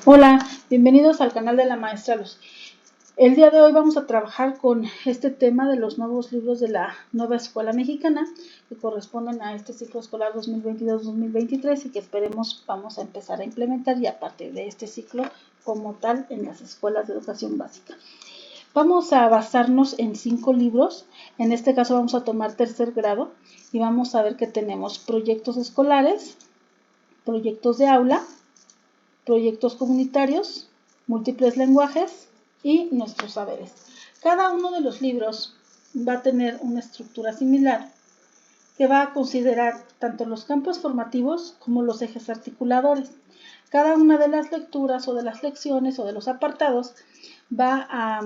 Hola, bienvenidos al canal de la maestra Luz. El día de hoy vamos a trabajar con este tema de los nuevos libros de la nueva escuela mexicana que corresponden a este ciclo escolar 2022-2023 y que esperemos vamos a empezar a implementar ya a partir de este ciclo como tal en las escuelas de educación básica. Vamos a basarnos en 5 libros, en este caso vamos a tomar tercer grado y vamos a ver que tenemos proyectos escolares, proyectos de aula, proyectos comunitarios, múltiples lenguajes y nuestros saberes. Cada uno de los libros va a tener una estructura similar que va a considerar tanto los campos formativos como los ejes articuladores. Cada una de las lecturas o de las lecciones o de los apartados va a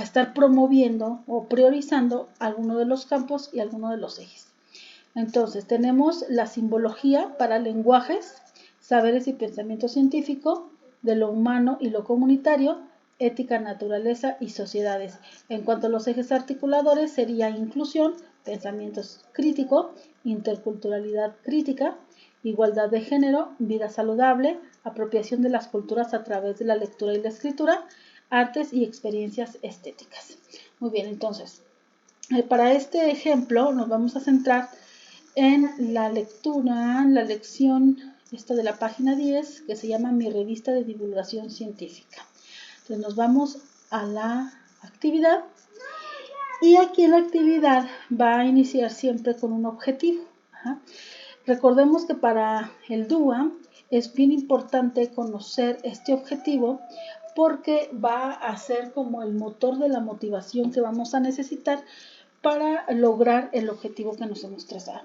estar promoviendo o priorizando alguno de los campos y alguno de los ejes. Entonces tenemos la simbología para lenguajes, saberes y pensamiento científico, de lo humano y lo comunitario, ética, naturaleza y sociedades. En cuanto a los ejes articuladores, sería inclusión, pensamiento crítico, interculturalidad crítica, igualdad de género, vida saludable, apropiación de las culturas a través de la lectura y la escritura, artes y experiencias estéticas. Muy bien, entonces, para este ejemplo nos vamos a centrar en la lectura, la lección esta de la página 10, que se llama Mi revista de divulgación científica. Entonces nos vamos a la actividad y aquí en la actividad va a iniciar siempre con un objetivo. Recordemos que para el DUA es bien importante conocer este objetivo porque va a ser como el motor de la motivación que vamos a necesitar para lograr el objetivo que nos hemos trazado.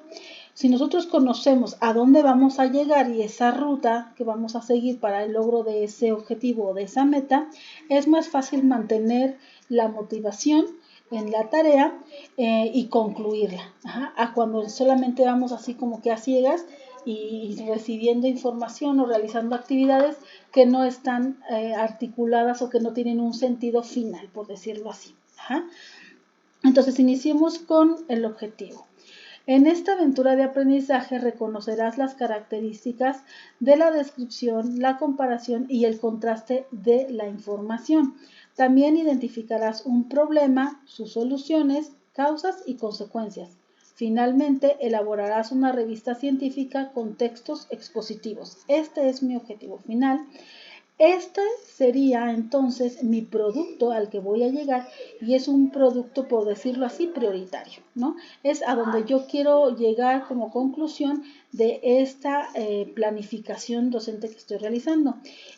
Si nosotros conocemos a dónde vamos a llegar y esa ruta que vamos a seguir para el logro de ese objetivo o de esa meta, es más fácil mantener la motivación en la tarea y concluirla. A cuando solamente vamos así como que a ciegas y recibiendo información o realizando actividades que no están articuladas o que no tienen un sentido final, por decirlo así. Entonces iniciemos con el objetivo. En esta aventura de aprendizaje reconocerás las características de la descripción, la comparación y el contraste de la información. También identificarás un problema, sus soluciones, causas y consecuencias. Finalmente, elaborarás una revista científica con textos expositivos. Este es mi objetivo final. Este sería entonces mi producto al que voy a llegar y es un producto, por decirlo así, prioritario, ¿no? Es a donde yo quiero llegar como conclusión de esta planificación docente que estoy realizando.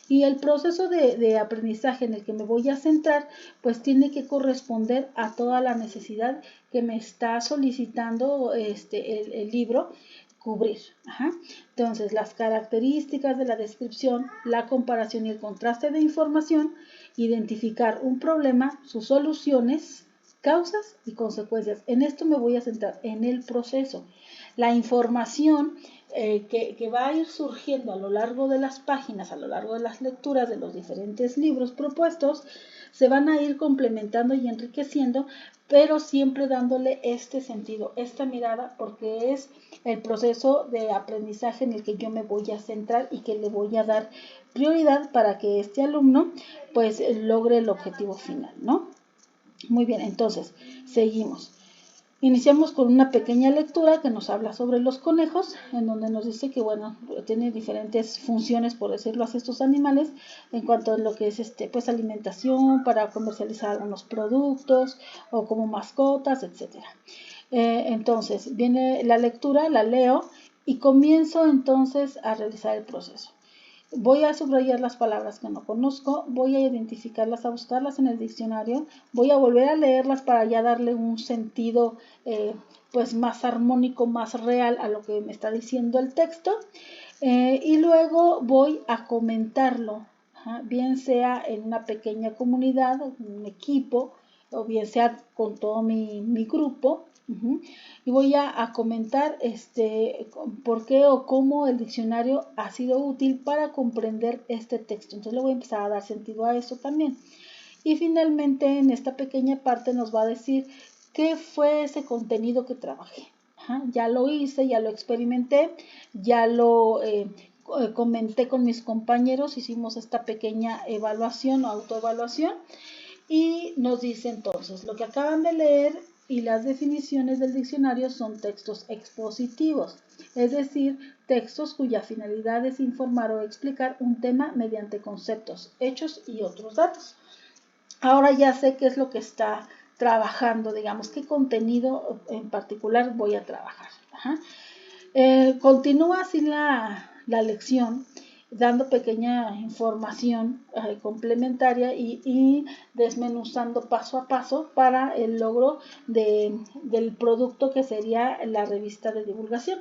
Y el proceso de aprendizaje en el que me voy a centrar, pues tiene que corresponder a toda la necesidad que me está solicitando el libro cubrir. Entonces, las características de la descripción, la comparación y el contraste de información, identificar un problema, sus soluciones, causas y consecuencias. En esto me voy a centrar, en el proceso. La información que va a ir surgiendo a lo largo de las páginas, a lo largo de las lecturas de los diferentes libros propuestos, se van a ir complementando y enriqueciendo, pero siempre dándole este sentido, esta mirada, porque es el proceso de aprendizaje en el que yo me voy a centrar y que le voy a dar prioridad para que este alumno pues logre el objetivo final, ¿no? Muy bien, entonces, seguimos. Iniciamos con una pequeña lectura que nos habla sobre los conejos, en donde nos dice que, bueno, tiene diferentes funciones, por decirlo así, estos animales, en cuanto a lo que es pues alimentación, para comercializar algunos productos, o como mascotas, etcétera. Entonces, viene la lectura, la leo, y comienzo entonces a realizar el proceso. Voy a subrayar las palabras que no conozco, voy a identificarlas, a buscarlas en el diccionario, voy a volver a leerlas para ya darle un sentido pues más armónico, más real a lo que me está diciendo el texto y luego voy a comentarlo, bien sea en una pequeña comunidad, un equipo, o bien sea con todo mi grupo. Y voy a comentar por qué o cómo el diccionario ha sido útil para comprender este texto. Entonces le voy a empezar a dar sentido a eso también. Y finalmente en esta pequeña parte nos va a decir qué fue ese contenido que trabajé. Ya lo hice, ya lo experimenté, ya lo comenté con mis compañeros, hicimos esta pequeña evaluación o autoevaluación y nos dice entonces, lo que acaban de leer y las definiciones del diccionario son textos expositivos, es decir, textos cuya finalidad es informar o explicar un tema mediante conceptos, hechos y otros datos. Ahora ya sé qué es lo que está trabajando, digamos, qué contenido en particular voy a trabajar. Continúa así la lección, dando pequeña información complementaria y desmenuzando paso a paso para el logro del producto que sería la revista de divulgación.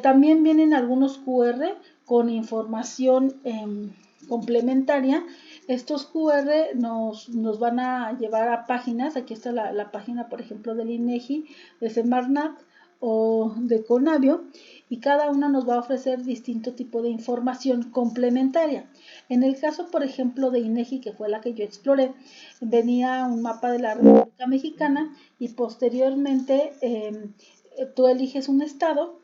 También vienen algunos QR con información complementaria. Estos QR nos van a llevar a páginas. Aquí está la página, por ejemplo, del INEGI, de Semarnat o de Conavio, y cada una nos va a ofrecer distinto tipo de información complementaria. En el caso, por ejemplo, de INEGI, que fue la que yo exploré, venía un mapa de la República Mexicana y posteriormente tú eliges un estado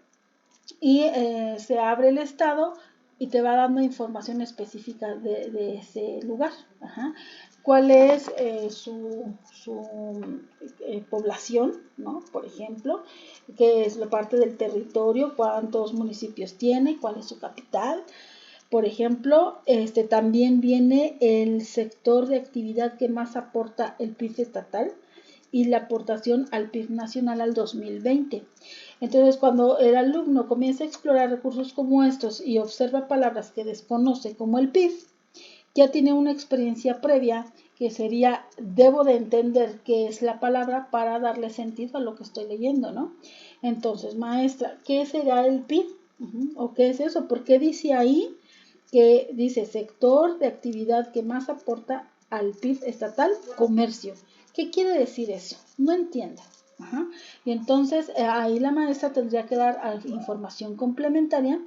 y se abre el estado y te va dando información específica de ese lugar. ¿Cuál es su población, ¿no? Por ejemplo, qué es la parte del territorio, cuántos municipios tiene, cuál es su capital. Por ejemplo, también viene el sector de actividad que más aporta el PIB estatal y la aportación al PIB nacional al 2020. Entonces, cuando el alumno comienza a explorar recursos como estos y observa palabras que desconoce como el PIB, ya tiene una experiencia previa que sería, debo de entender qué es la palabra para darle sentido a lo que estoy leyendo, ¿no? Entonces, maestra, ¿qué será el PIB? ¿O qué es eso? ¿Por qué dice ahí que dice sector de actividad que más aporta al PIB estatal? Comercio. ¿Qué quiere decir eso? No entiendo. Y entonces ahí la maestra tendría que dar información complementaria.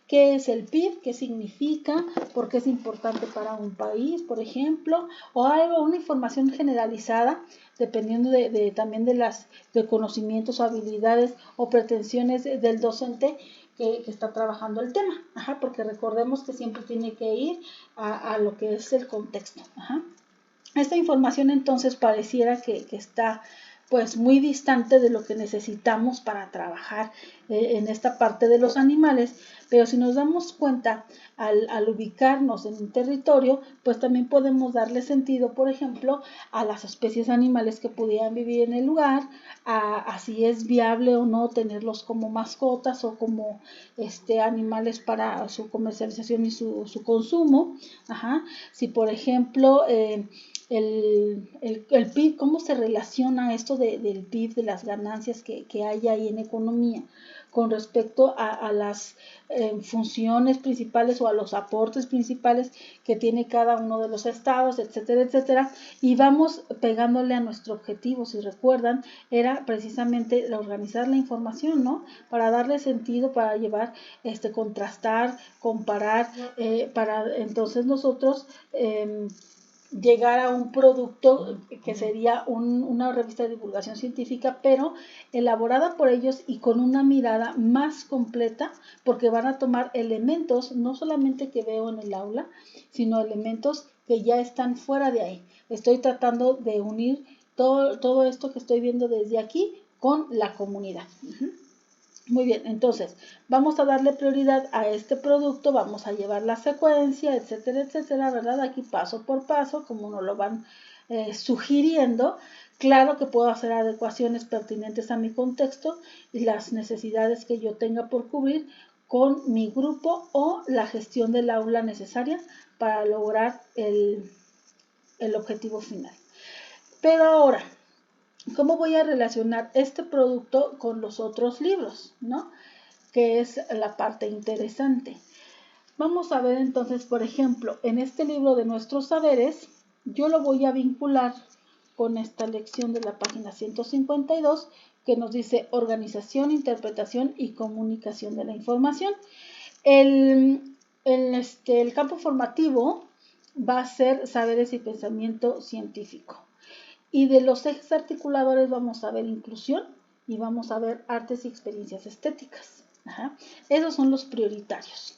¿Qué es el PIB? ¿Qué significa? ¿Por qué es importante para un país, por ejemplo? O algo, una información generalizada, dependiendo también de conocimientos, habilidades o pretensiones del docente que está trabajando el tema. Porque recordemos que siempre tiene que ir a lo que es el contexto. Esta información entonces pareciera que está pues muy distante de lo que necesitamos para trabajar en esta parte de los animales, pero si nos damos cuenta al ubicarnos en un territorio, pues también podemos darle sentido, por ejemplo, a las especies animales que pudieran vivir en el lugar, a si es viable o no tenerlos como mascotas o como animales para su comercialización y su consumo. Si por ejemplo el PIB, ¿cómo se relaciona esto del PIB, de las ganancias que hay ahí en economía con respecto a las funciones principales o a los aportes principales que tiene cada uno de los estados, etcétera, etcétera? Y vamos pegándole a nuestro objetivo. Si recuerdan, era precisamente organizar la información, ¿no? Para darle sentido, para llevar, contrastar, comparar, para entonces nosotros llegar a un producto que sería una revista de divulgación científica, pero elaborada por ellos y con una mirada más completa, porque van a tomar elementos no solamente que veo en el aula, sino elementos que ya están fuera de ahí. Estoy tratando de unir todo esto que estoy viendo desde aquí con la comunidad. Muy bien, entonces vamos a darle prioridad a este producto, vamos a llevar la secuencia, etcétera, etcétera, ¿verdad? Aquí paso por paso, como nos lo van sugiriendo. Claro que puedo hacer adecuaciones pertinentes a mi contexto y las necesidades que yo tenga por cubrir con mi grupo o la gestión del aula necesaria para lograr el objetivo final. Pero ahora, ¿cómo voy a relacionar este producto con los otros libros, ¿no? Que es la parte interesante. Vamos a ver entonces, por ejemplo, en este libro de nuestros saberes, yo lo voy a vincular con esta lección de la página 152 que nos dice organización, interpretación y comunicación de la información. El campo formativo va a ser saberes y pensamiento científico. Y de los ejes articuladores vamos a ver inclusión y vamos a ver artes y experiencias estéticas. Esos son los prioritarios.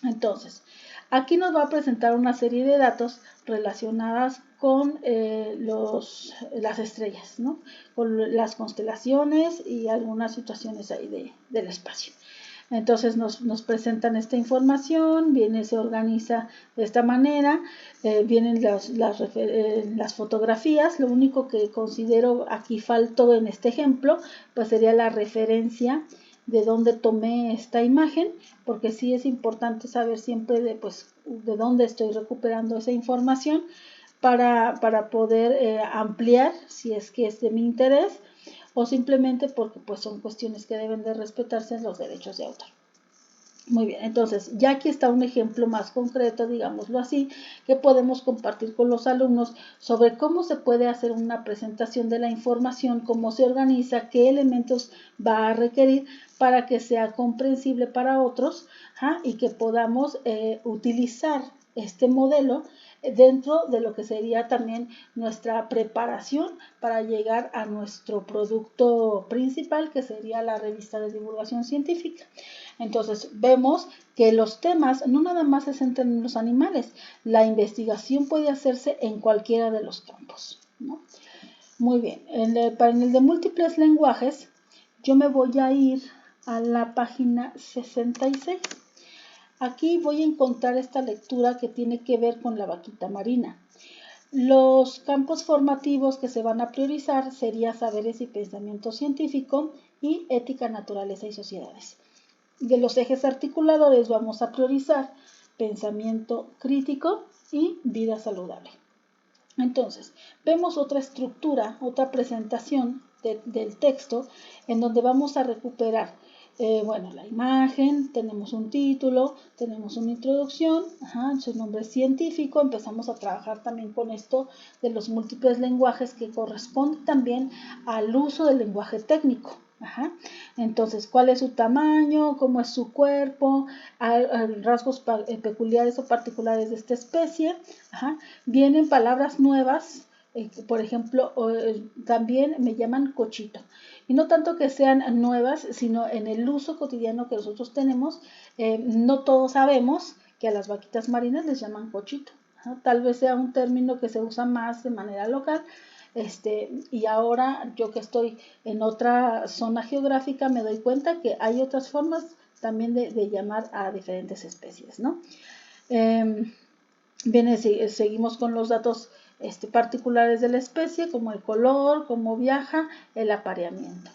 Entonces, aquí nos va a presentar una serie de datos relacionadas con las estrellas, ¿no? Con las constelaciones y algunas situaciones ahí del espacio. Entonces nos presentan esta información, se organiza de esta manera, vienen las fotografías. Lo único que considero aquí faltó en este ejemplo, pues sería la referencia de dónde tomé esta imagen, porque sí es importante saber siempre de dónde estoy recuperando esa información para poder ampliar si es que es de mi interés, o simplemente porque pues son cuestiones que deben de respetarse en los derechos de autor. Muy bien, entonces ya aquí está un ejemplo más concreto, digámoslo así, que podemos compartir con los alumnos sobre cómo se puede hacer una presentación de la información, cómo se organiza, qué elementos va a requerir para que sea comprensible para otros, y que podamos utilizar este modelo dentro de lo que sería también nuestra preparación para llegar a nuestro producto principal, que sería la revista de divulgación científica. Entonces vemos que los temas no nada más se centran en los animales, la investigación puede hacerse en cualquiera de los campos, ¿no? Muy bien, para el de múltiples lenguajes, yo me voy a ir a la página 66. Aquí voy a encontrar esta lectura que tiene que ver con la vaquita marina. Los campos formativos que se van a priorizar serían saberes y pensamiento científico y ética, naturaleza y sociedades. De los ejes articuladores vamos a priorizar pensamiento crítico y vida saludable. Entonces, vemos otra estructura, otra presentación del texto en donde vamos a recuperar la imagen, tenemos un título, tenemos una introducción, su nombre científico, empezamos a trabajar también con esto de los múltiples lenguajes que corresponde también al uso del lenguaje técnico. Entonces, ¿cuál es su tamaño? ¿Cómo es su cuerpo? Rasgos peculiares o particulares de esta especie. Vienen palabras nuevas, por ejemplo, también me llaman cochito. Y no tanto que sean nuevas, sino en el uso cotidiano que nosotros tenemos, no todos sabemos que a las vaquitas marinas les llaman cochito. Tal vez sea un término que se usa más de manera local, y ahora yo que estoy en otra zona geográfica me doy cuenta que hay otras formas también de llamar a diferentes especies, ¿no? Seguimos con los datos particulares de la especie, como el color, cómo viaja, el apareamiento.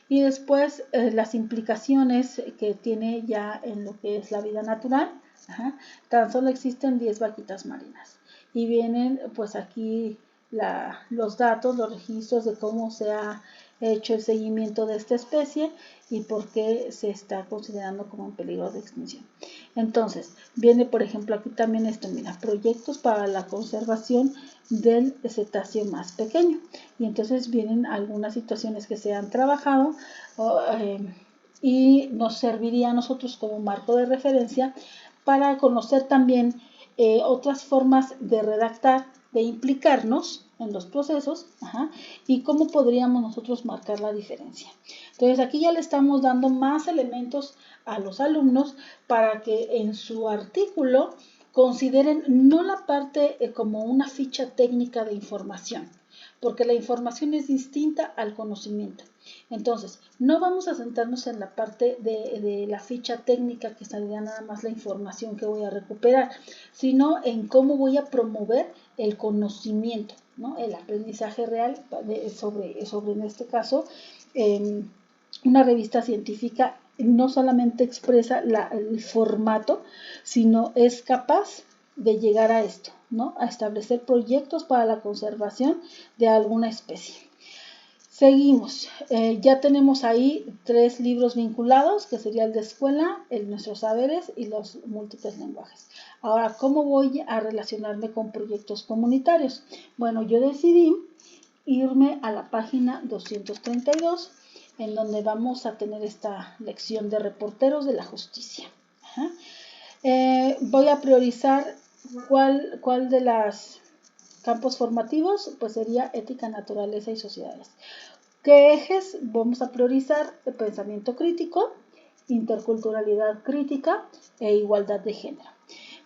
Y después las implicaciones que tiene ya en lo que es la vida natural. Tan solo existen 10 vaquitas marinas. Y vienen pues aquí los datos, los registros de cómo se ha hecho el seguimiento de esta especie y por qué se está considerando como en peligro de extinción. Entonces, viene por ejemplo aquí también esto, mira, proyectos para la conservación del cetáceo más pequeño. Y entonces vienen algunas situaciones que se han trabajado y nos serviría a nosotros como marco de referencia para conocer también otras formas de redactar, de implicarnos en los procesos, y cómo podríamos nosotros marcar la diferencia. Entonces aquí ya le estamos dando más elementos a los alumnos para que en su artículo consideren no la parte como una ficha técnica de información, porque la información es distinta al conocimiento. Entonces, no vamos a centrarnos en la parte de la ficha técnica, que saldría nada más la información que voy a recuperar, sino en cómo voy a promover el conocimiento, ¿no? El aprendizaje real sobre en este caso, una revista científica no solamente expresa el formato, sino es capaz de llegar a esto, ¿no? A establecer proyectos para la conservación de alguna especie. Seguimos, ya tenemos ahí 3 libros vinculados, que sería el de escuela, el Nuestros Saberes y los múltiples lenguajes. Ahora, ¿cómo voy a relacionarme con proyectos comunitarios? Bueno, yo decidí irme a la página 232, en donde vamos a tener esta lección de reporteros de la justicia. Voy a priorizar cuál de los campos formativos, pues sería ética, naturaleza y sociedades. ¿Qué ejes vamos a priorizar? El pensamiento crítico interculturalidad crítica e igualdad de género.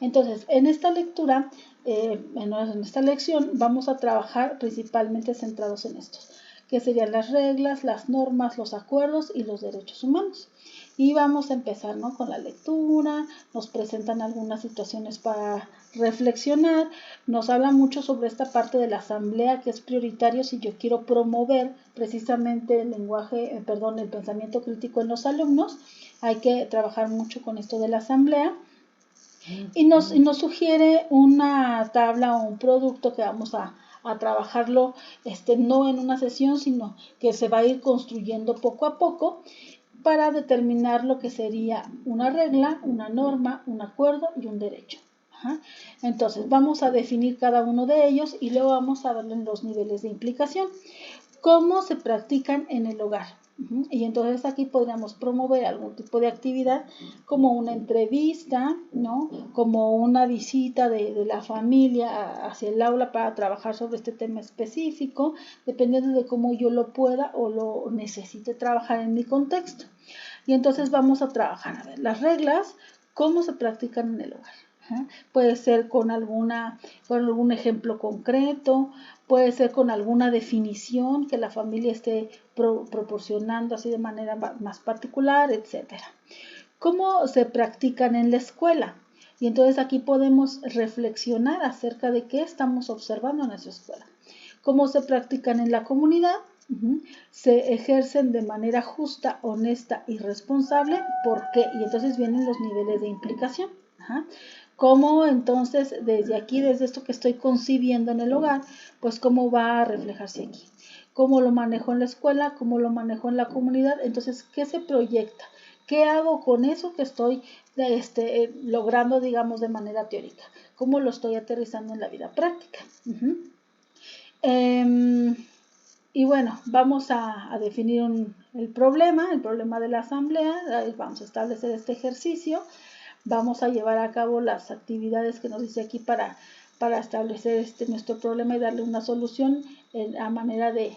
Entonces, en esta lectura, en esta lección, vamos a trabajar principalmente centrados en estos, que serían las reglas, las normas, los acuerdos y los derechos humanos. Y vamos a empezar, ¿no?, con la lectura, nos presentan algunas situaciones para reflexionar, nos habla mucho sobre esta parte de la asamblea que es prioritario si yo quiero promover precisamente el pensamiento crítico en los alumnos. Hay que trabajar mucho con esto de la asamblea. Y nos sugiere una tabla o un producto que vamos a trabajarlo no en una sesión, sino que se va a ir construyendo poco a poco para determinar lo que sería una regla, una norma, un acuerdo y un derecho. Entonces vamos a definir cada uno de ellos y luego vamos a darle los niveles de implicación. ¿Cómo se practican en el hogar? Y entonces aquí podríamos promover algún tipo de actividad como una entrevista, ¿no?, como una visita de la familia hacia el aula para trabajar sobre este tema específico, dependiendo de cómo yo lo pueda o lo necesite trabajar en mi contexto. Y entonces vamos a trabajar, a ver, las reglas, cómo se practican en el hogar. Puede ser con algún ejemplo concreto, puede ser con alguna definición que la familia esté proporcionando así de manera más particular, etc. ¿Cómo se practican en la escuela? Y entonces aquí podemos reflexionar acerca de qué estamos observando en nuestra escuela. ¿Cómo se practican en la comunidad? Se ejercen de manera justa, honesta y responsable. ¿Por qué? Y entonces vienen los niveles de implicación. ¿Cómo entonces desde aquí, desde esto que estoy concibiendo en el hogar, pues cómo va a reflejarse aquí? ¿Cómo lo manejo en la escuela? ¿Cómo lo manejo en la comunidad? Entonces, ¿qué se proyecta? ¿Qué hago con eso que estoy logrando, digamos, de manera teórica? ¿Cómo lo estoy aterrizando en la vida práctica? Y bueno, vamos a definir el problema de la asamblea. Vamos a establecer este ejercicio. Vamos a llevar a cabo las actividades que nos dice aquí para establecer nuestro problema y darle una solución a manera de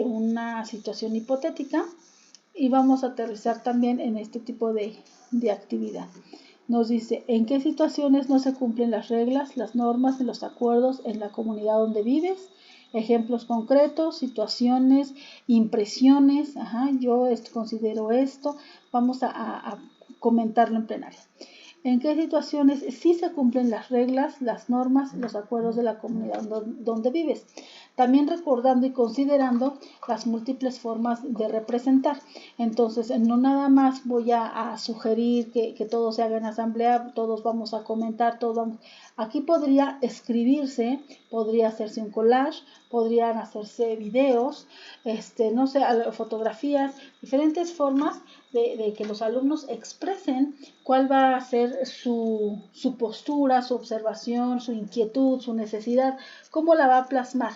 una situación hipotética. Y vamos a aterrizar también en este tipo de actividad. Nos dice, ¿en qué situaciones no se cumplen las reglas, las normas y los acuerdos en la comunidad donde vives? Ejemplos concretos, situaciones, impresiones. Yo considero esto. Vamos a comentarlo en plenaria. ¿En qué situaciones sí se cumplen las reglas, las normas, los acuerdos de la comunidad donde vives? También recordando y considerando las múltiples formas de representar. Entonces, no nada más voy a sugerir que todo se haga en asamblea, todos vamos a comentar, Aquí podría escribirse, podría hacerse un collage, podrían hacerse videos, no sé, fotografías, diferentes formas de que los alumnos expresen cuál va a ser su postura, su observación, su inquietud, su necesidad, cómo la va a plasmar,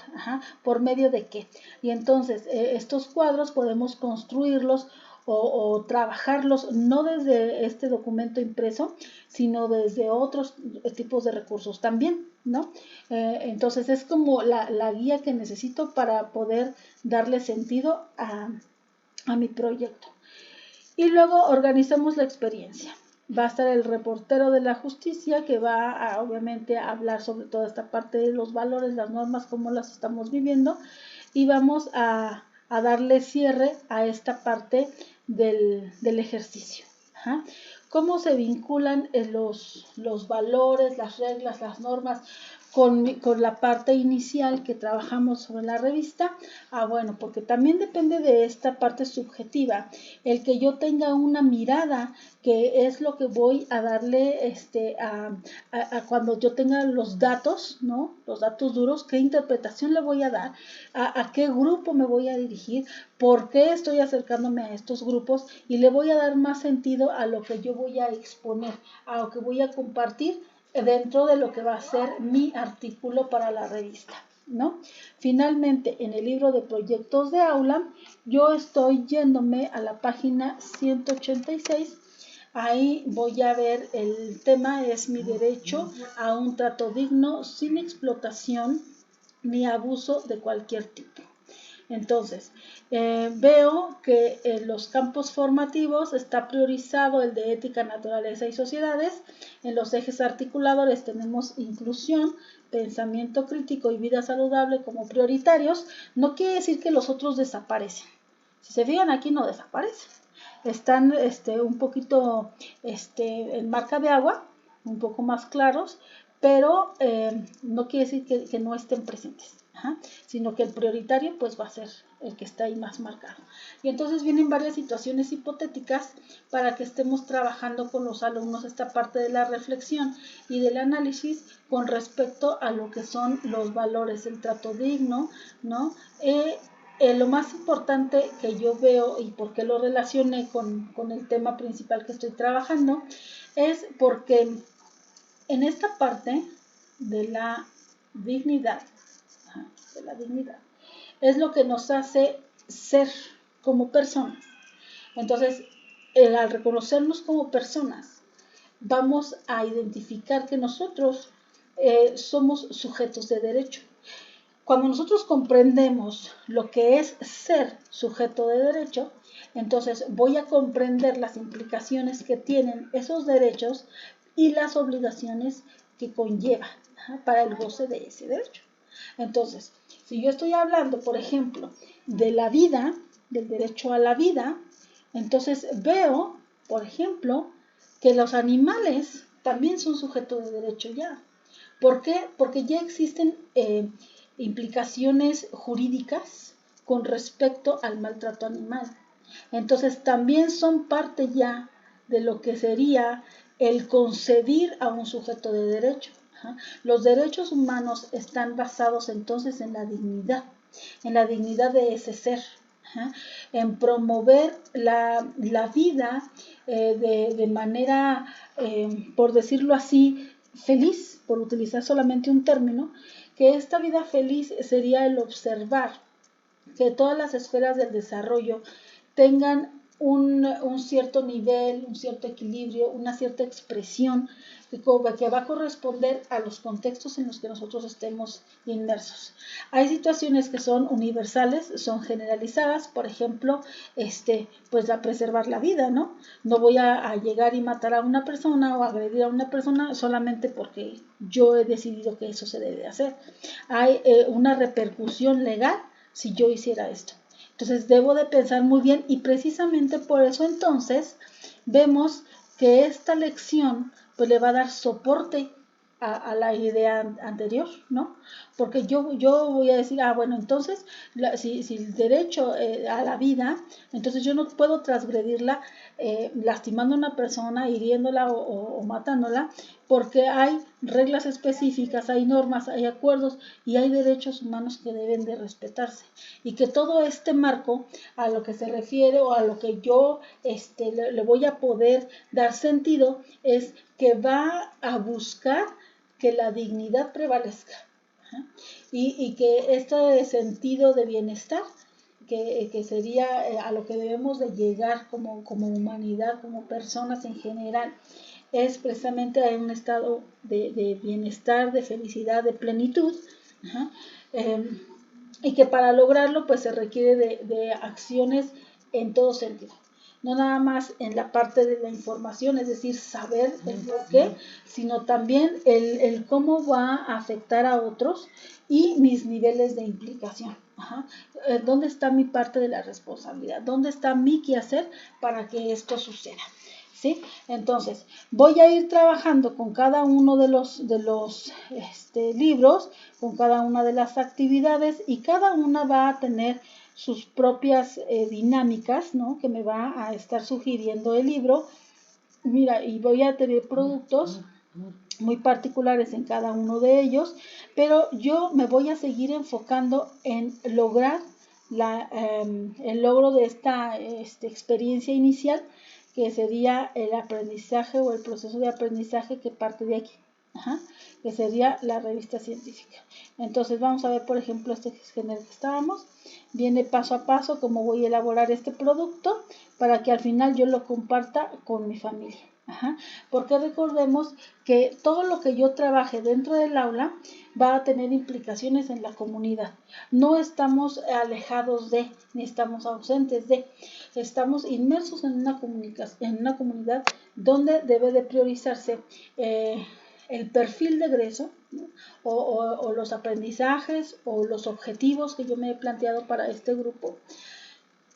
por medio de qué. Y entonces estos cuadros podemos construirlos o trabajarlos no desde este documento impreso, sino desde otros tipos de recursos también, ¿no? Entonces es como la guía que necesito para poder darle sentido a mi proyecto. Y luego organizamos la experiencia. Va a estar el reportero de la justicia que va obviamente a hablar sobre toda esta parte de los valores, las normas, cómo las estamos viviendo, y vamos a darle cierre a esta parte del ejercicio. ¿Cómo se vinculan los valores, las reglas, las normas con la parte inicial que trabajamos sobre la revista? Bueno, porque también depende de esta parte subjetiva, el que yo tenga una mirada, que es lo que voy a darle a cuando yo tenga los datos, ¿no? Los datos duros, qué interpretación le voy a dar, a qué grupo me voy a dirigir, por qué estoy acercándome a estos grupos, y le voy a dar más sentido a lo que yo voy a exponer, a lo que voy a compartir dentro de lo que va a ser mi artículo para la revista, ¿no? Finalmente, en el libro de proyectos de aula, yo estoy yéndome a la página 186. Ahí voy a ver, el tema es mi derecho a un trato digno, sin explotación ni abuso de cualquier tipo. Entonces, veo que en los campos formativos está priorizado el de ética, naturaleza y sociedades. En los ejes articuladores tenemos inclusión, pensamiento crítico y vida saludable como prioritarios. No quiere decir que los otros desaparecen. Si se fijan, aquí no desaparecen. Están un poquito en marca de agua, un poco más claros, pero no quiere decir que no estén presentes, sino que el prioritario pues va a ser el que está ahí más marcado. Y entonces vienen varias situaciones hipotéticas para que estemos trabajando con los alumnos esta parte de la reflexión y del análisis con respecto a lo que son los valores, el trato digno, ¿no? Lo más importante que yo veo y por qué lo relacioné con el tema principal que estoy trabajando es porque en esta parte de la dignidad, es lo que nos hace ser como personas. Entonces, al reconocernos como personas, vamos a identificar que nosotros somos sujetos de derecho. Cuando nosotros comprendemos lo que es ser sujeto de derecho, entonces voy a comprender las implicaciones que tienen esos derechos y las obligaciones que conlleva para el goce de ese derecho. Entonces, si yo estoy hablando, por ejemplo, de la vida, del derecho a la vida, entonces veo, por ejemplo, que los animales también son sujetos de derecho ya. ¿Por qué? Porque ya existen implicaciones jurídicas con respecto al maltrato animal. Entonces también son parte ya de lo que sería el concebir a un sujeto de derecho. Los derechos humanos están basados entonces en la dignidad de ese ser, en promover la vida de manera, por decirlo así, feliz, por utilizar solamente un término, que esta vida feliz sería el observar que todas las esferas del desarrollo tengan un cierto nivel, un cierto equilibrio, una cierta expresión que va a corresponder a los contextos en los que nosotros estemos inmersos. Hay situaciones que son universales, son generalizadas, por ejemplo, pues preservar la vida, ¿no? No voy a llegar y matar a una persona o agredir a una persona solamente porque yo he decidido que eso se debe hacer. Hay una repercusión legal si yo hiciera esto. Entonces debo de pensar muy bien y precisamente por eso entonces vemos que esta lección pues le va a dar soporte a la idea anterior, ¿no? Porque yo voy a decir, bueno, entonces si el derecho a la vida, entonces yo no puedo transgredirla lastimando a una persona, hiriéndola o matándola, porque hay reglas específicas, hay normas, hay acuerdos y hay derechos humanos que deben de respetarse. Y que todo este marco a lo que se refiere o a lo que yo le voy a poder dar sentido es que va a buscar que la dignidad prevalezca y que este sentido de bienestar que sería a lo que debemos de llegar como humanidad, como personas en general, es precisamente a un estado de bienestar, de felicidad, de plenitud, y que para lograrlo pues se requiere de acciones en todo sentido. No nada más en la parte de la información, es decir, saber el por qué, sino también el cómo va a afectar a otros y mis niveles de implicación. ¿Dónde está mi parte de la responsabilidad? ¿Dónde está mi quehacer para que esto suceda? ¿Sí? Entonces, voy a ir trabajando con cada uno de los libros, con cada una de las actividades y cada una va a tener sus propias dinámicas, ¿no? Que me va a estar sugiriendo el libro. Mira, y voy a tener productos muy particulares en cada uno de ellos, pero yo me voy a seguir enfocando en lograr el logro de esta experiencia inicial, que sería el aprendizaje o el proceso de aprendizaje que parte de aquí, que sería la revista científica. Entonces vamos a ver, por ejemplo, este que en el que estábamos, viene paso a paso cómo voy a elaborar este producto para que al final yo lo comparta con mi familia. Porque recordemos que todo lo que yo trabaje dentro del aula va a tener implicaciones en la comunidad. No estamos alejados de, ni estamos ausentes de, estamos inmersos en una comunidad donde debe de priorizarse el perfil de egreso, ¿no? o los aprendizajes o los objetivos que yo me he planteado para este grupo,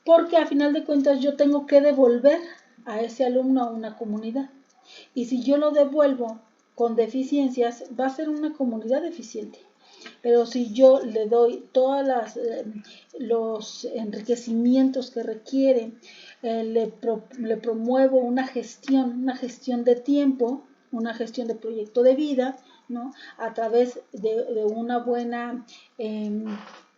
porque a final de cuentas yo tengo que devolver a ese alumno a una comunidad. Y si yo lo devuelvo con deficiencias, va a ser una comunidad deficiente. Pero si yo le doy todos los enriquecimientos que requiere, le promuevo una gestión de tiempo, una gestión de proyecto de vida, ¿no? A través de una buena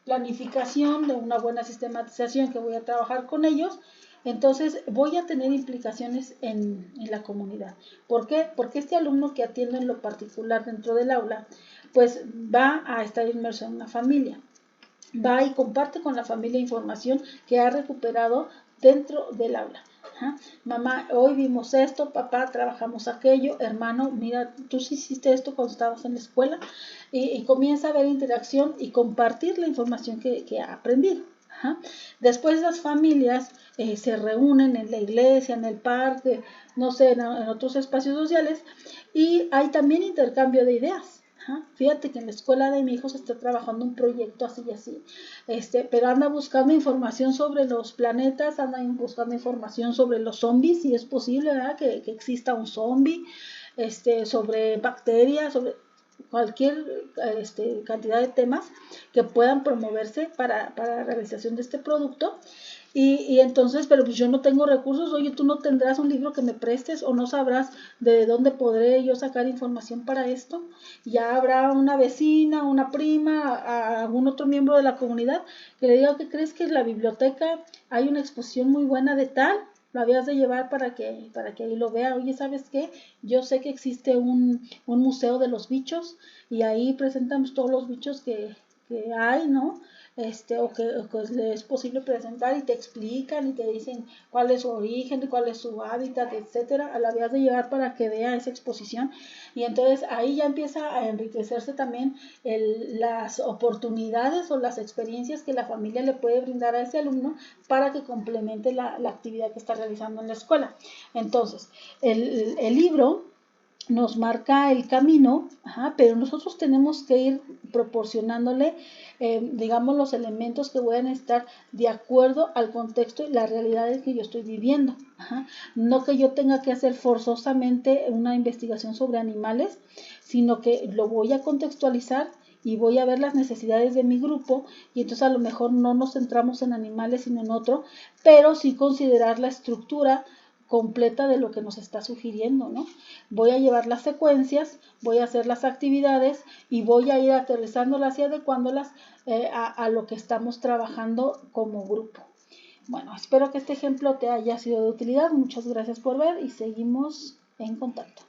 planificación, de una buena sistematización que voy a trabajar con ellos, entonces voy a tener implicaciones en la comunidad. ¿Por qué? Porque este alumno que atiendo en lo particular dentro del aula, pues va a estar inmerso en una familia. Va y comparte con la familia información que ha recuperado dentro del aula. Mamá, hoy vimos esto, papá, trabajamos aquello, hermano, mira, tú sí hiciste esto cuando estabas en la escuela, y comienza a haber interacción y compartir la información que ha aprendido. Después las familias se reúnen en la iglesia, en el parque, no sé, en otros espacios sociales, y hay también intercambio de ideas. Fíjate que en la escuela de mi hijo se está trabajando un proyecto así y así, pero anda buscando información sobre los planetas, anda buscando información sobre los zombies, si es posible, ¿verdad? Que exista un zombie, sobre bacterias, sobre cualquier cantidad de temas que puedan promoverse para la realización de este producto. Y entonces, pero pues yo no tengo recursos, oye, tú no tendrás un libro que me prestes o no sabrás de dónde podré yo sacar información para esto. Ya habrá una vecina, una prima, algún otro miembro de la comunidad que le diga, ¿qué crees que en la biblioteca hay una exposición muy buena de tal? Lo habías de llevar para que ahí lo vea. Oye, ¿sabes qué? Yo sé que existe un museo de los bichos y ahí presentamos todos los bichos que hay, ¿no? O que es posible presentar y te explican y te dicen cuál es su origen, cuál es su hábitat, etcétera. La habías de llevar para que vea esa exposición y entonces ahí ya empieza a enriquecerse también las oportunidades o las experiencias que la familia le puede brindar a ese alumno para que complemente la actividad que está realizando en la escuela. Entonces, el libro nos marca el camino, pero nosotros tenemos que ir proporcionándole, digamos, los elementos que vayan a estar de acuerdo al contexto y las realidades que yo estoy viviendo. No que yo tenga que hacer forzosamente una investigación sobre animales, sino que lo voy a contextualizar y voy a ver las necesidades de mi grupo y entonces a lo mejor no nos centramos en animales sino en otro, pero sí considerar la estructura completa de lo que nos está sugiriendo, ¿no? Voy a llevar las secuencias, voy a hacer las actividades y voy a ir aterrizándolas y adecuándolas a lo que estamos trabajando como grupo. Bueno, espero que este ejemplo te haya sido de utilidad. Muchas gracias por ver y seguimos en contacto.